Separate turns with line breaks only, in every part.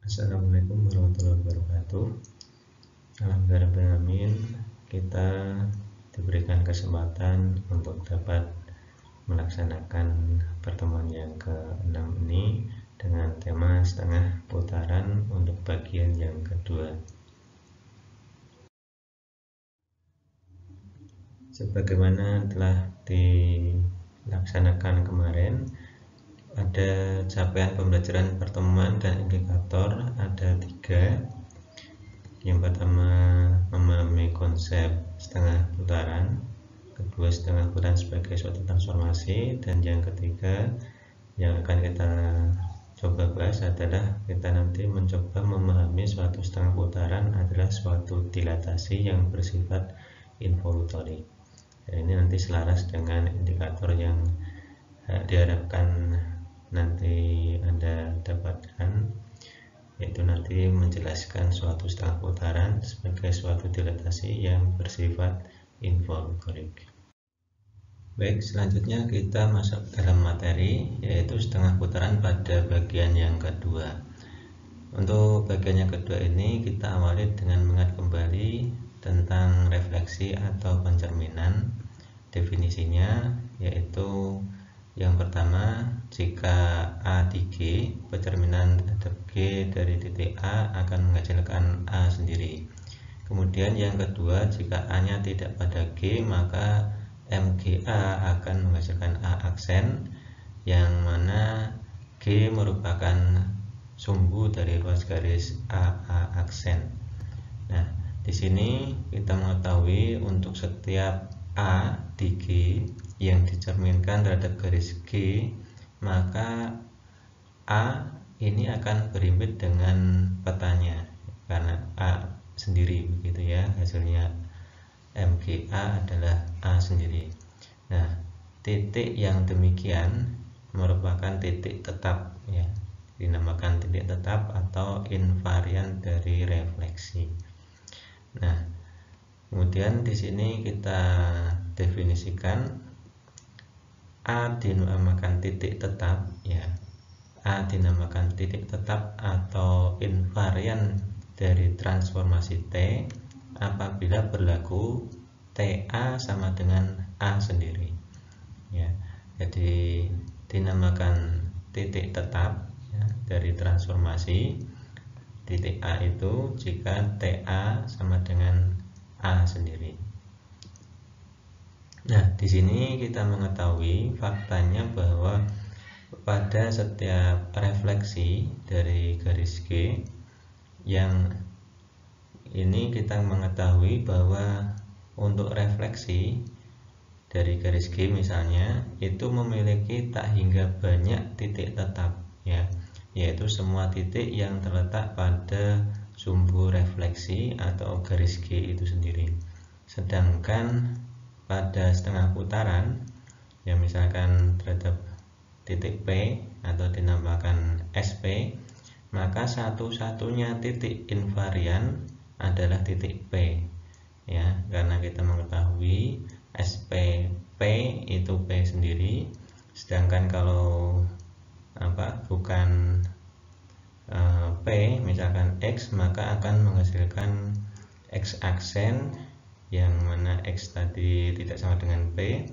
Assalamualaikum warahmatullahi wabarakatuh. Alhamdulillah, kita diberikan kesempatan untuk dapat melaksanakan pertemuan yang ke-6 ini dengan tema setengah putaran untuk bagian yang kedua. Sebagaimana telah dilaksanakan kemarin, ada capaian pembelajaran pertemuan dan indikator ada 3. Yang pertama, memahami konsep setengah putaran, kedua, setengah putaran sebagai suatu transformasi, dan yang ketiga yang akan kita coba bahas adalah kita nanti mencoba memahami suatu setengah putaran adalah suatu dilatasi yang bersifat involutorik. Dan ini nanti selaras dengan indikator yang diharapkan nanti Anda dapatkan, yaitu nanti menjelaskan suatu setengah putaran sebagai suatu dilatasi yang bersifat involutorik. Baik, selanjutnya kita masuk dalam materi, yaitu setengah putaran pada bagian yang kedua. Untuk bagian yang kedua ini kita awali dengan mengingat kembali tentang refleksi atau pencerminan. Definisinya yaitu yang pertama, jika A di G, pencerminan terhadap G dari titik A akan menghasilkan A sendiri. Kemudian yang kedua, jika A-nya tidak pada G, maka MGA akan menghasilkan A aksen, yang mana G merupakan sumbu dari ruas garis AA aksen. Nah, di sini kita mengetahui untuk setiap A di G yang dicerminkan terhadap garis G, maka A ini akan berimbit dengan petanya karena A sendiri, begitu ya, hasilnya MGA adalah A sendiri. Nah, titik yang demikian merupakan titik tetap, ya, dinamakan titik tetap atau invarian dari refleksi. Nah, kemudian di sini kita definisikan A dinamakan titik tetap, ya. A dinamakan titik tetap atau invarian dari transformasi T apabila berlaku TA sama dengan A sendiri, ya. Jadi dinamakan titik tetap, ya, dari transformasi titik A itu jika TA sama dengan A sendiri. Nah, di sini kita mengetahui faktanya bahwa pada setiap refleksi dari garis G, yang ini kita mengetahui bahwa untuk refleksi dari garis G misalnya itu memiliki tak hingga banyak titik tetap, ya, yaitu semua titik yang terletak pada sumbu refleksi atau garis G itu sendiri. Sedangkan pada setengah putaran, ya, misalkan terhadap titik P atau dinamakan SP, maka satu-satunya titik invarian adalah titik P, ya, karena kita mengetahui SPP itu P sendiri, sedangkan kalau bukan P misalkan X, maka akan menghasilkan X aksen, yang mana X tadi tidak sama dengan P,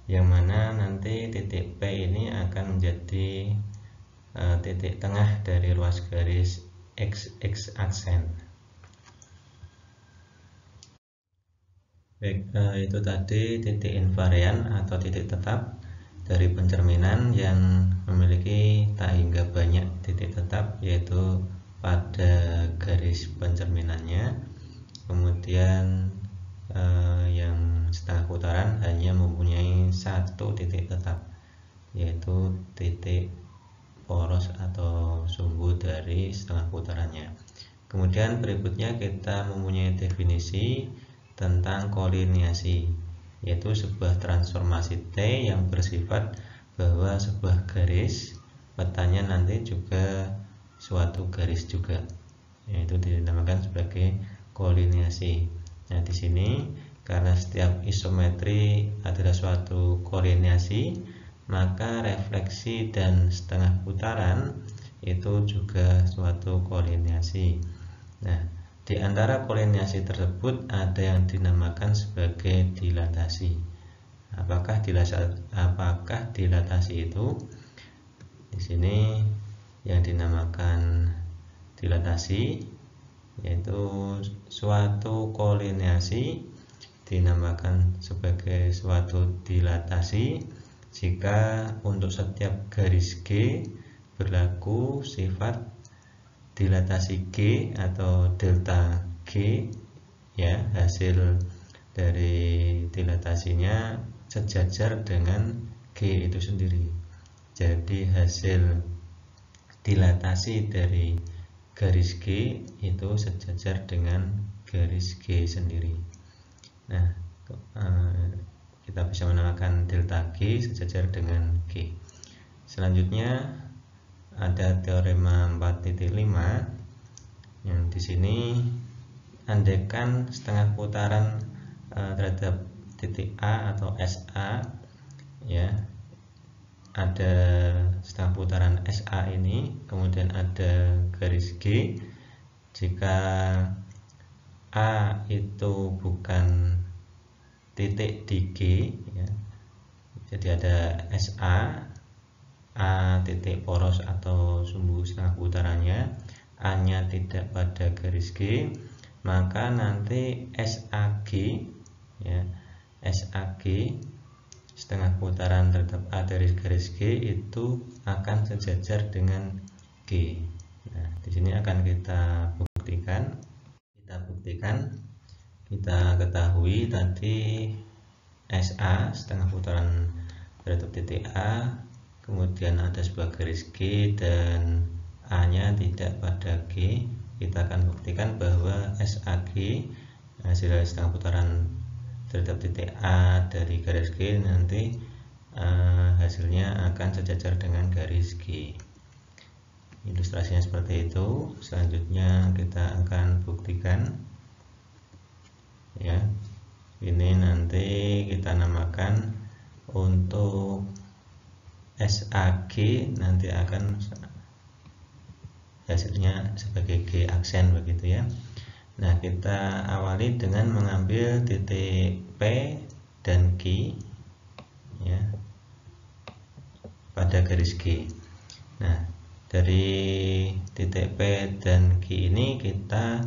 yang mana nanti titik P ini akan menjadi titik tengah dari ruas garis X aksen. Baik, itu tadi titik invarian atau titik tetap dari pencerminan yang memiliki tak hingga banyak titik tetap, yaitu pada garis pencerminannya. Kemudian yang setengah putaran hanya mempunyai satu titik tetap, yaitu titik poros atau sumbu dari setengah putarannya. Kemudian berikutnya kita mempunyai definisi tentang kolineasi, yaitu sebuah transformasi T yang bersifat bahwa sebuah garis petanya nanti juga suatu garis juga, yaitu dinamakan sebagai kolineasi. Nah, di sini karena setiap isometri adalah suatu kolineasi, maka refleksi dan setengah putaran itu juga suatu kolineasi. Nah, di antara kolineasi tersebut ada yang dinamakan sebagai dilatasi. Apakah dilatasi itu? Di sini yang dinamakan dilatasi yaitu suatu kolineasi dinamakan sebagai suatu dilatasi jika untuk setiap garis G berlaku sifat dilatasi G atau delta G, ya, hasil dari dilatasinya sejajar dengan G itu sendiri. Jadi hasil dilatasi dari garis G itu sejajar dengan garis G sendiri. Nah, kita bisa menamakan delta G sejajar dengan G. Selanjutnya ada teorema 4.5 yang di sini andaikan setengah putaran terhadap titik A atau SA, ya, ada setengah putaran SA ini, kemudian ada garis G. Jika A itu bukan titik di G, ya, jadi ada SA, A titik poros atau sumbu setengah putarannya, A nya tidak pada garis G, maka nanti SAG, ya, SAG setengah putaran terhadap A dari garis G itu akan sejajar dengan G. Nah, di sini akan kita buktikan. Kita ketahui tadi SA setengah putaran terhadap titik A, kemudian ada sebuah garis G dan A nya tidak pada G. Kita akan buktikan bahwa SAG hasil setengah putaran terhadap titik A dari garis G nanti hasilnya akan sejajar dengan garis G. Ilustrasinya seperti itu. Selanjutnya kita akan buktikan, ya. Ini nanti kita namakan untuk SAG nanti akan hasilnya sebagai G aksen, begitu ya. Nah, kita awali dengan mengambil titik P dan Q, ya, pada garis G. Nah, dari titik P dan Q ini kita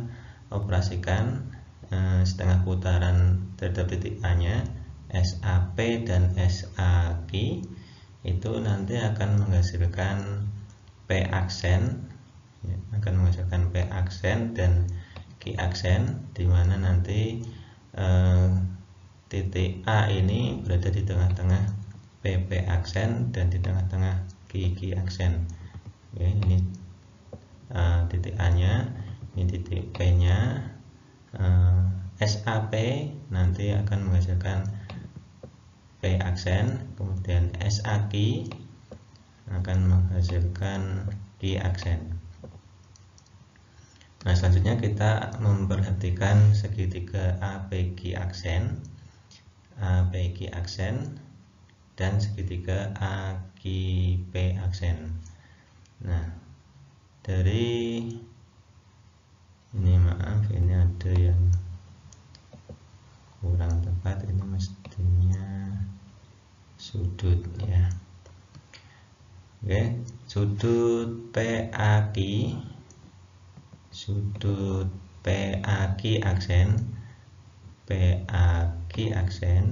operasikan setengah putaran terhadap titik A nya, SAP dan SAQ itu nanti akan menghasilkan P aksen, ya, akan menghasilkan P aksen dan Q aksen, di mana nanti titik A ini berada di tengah-tengah PP aksen dan di tengah-tengah QQ aksen. Oke, ini titik A nya, ini titik P nya. SAP nanti akan menghasilkan P aksen, kemudian SAQ akan menghasilkan Q aksen. Nah, selanjutnya kita memperhatikan segitiga APQ aksen, APQ aksen dan segitiga AQP aksen. Nah, dari ini, maaf, ini ada yang kurang tepat, ini mestinya sudut, ya. Oke, sudut PAQ, sudut PAQ aksen, PAQ aksen,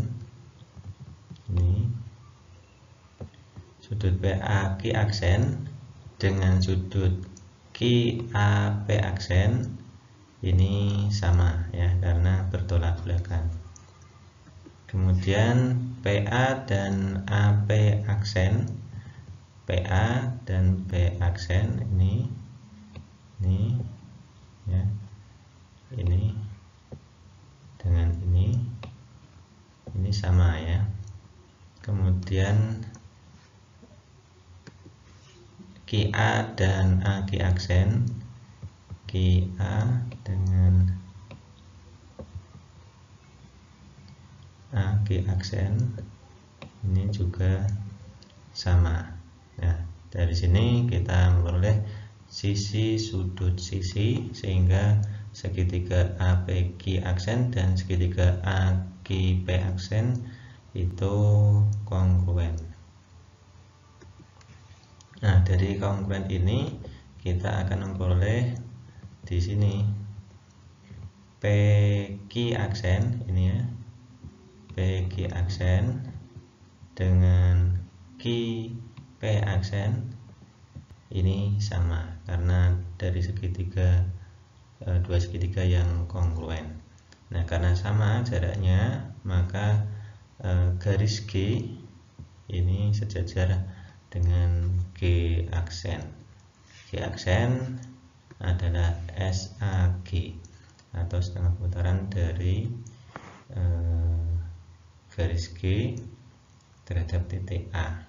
ini sudut PAQ aksen dengan sudut QAP aksen ini sama, ya, karena bertolak belakang. Kemudian PA dan AP aksen, PA dan P aksen ini, ya, ini dengan ini sama, ya. Kemudian QA dan AQ aksen, QA dengan AQ aksen ini juga sama. Nah, Dari sini kita memperoleh sisi sudut sisi, sehingga segitiga APQ aksen dan segitiga AQP aksen itu kongruen. Nah, dari kongruen ini kita akan memperoleh di sini PQ aksen ini ya, PQ aksen dengan QP aksen ini sama karena dari segitiga dua segitiga yang kongruen. Nah, karena sama jaraknya, maka garis G ini sejajar dengan G aksen. G aksen adalah SAG atau setengah putaran dari garis G terhadap titik A.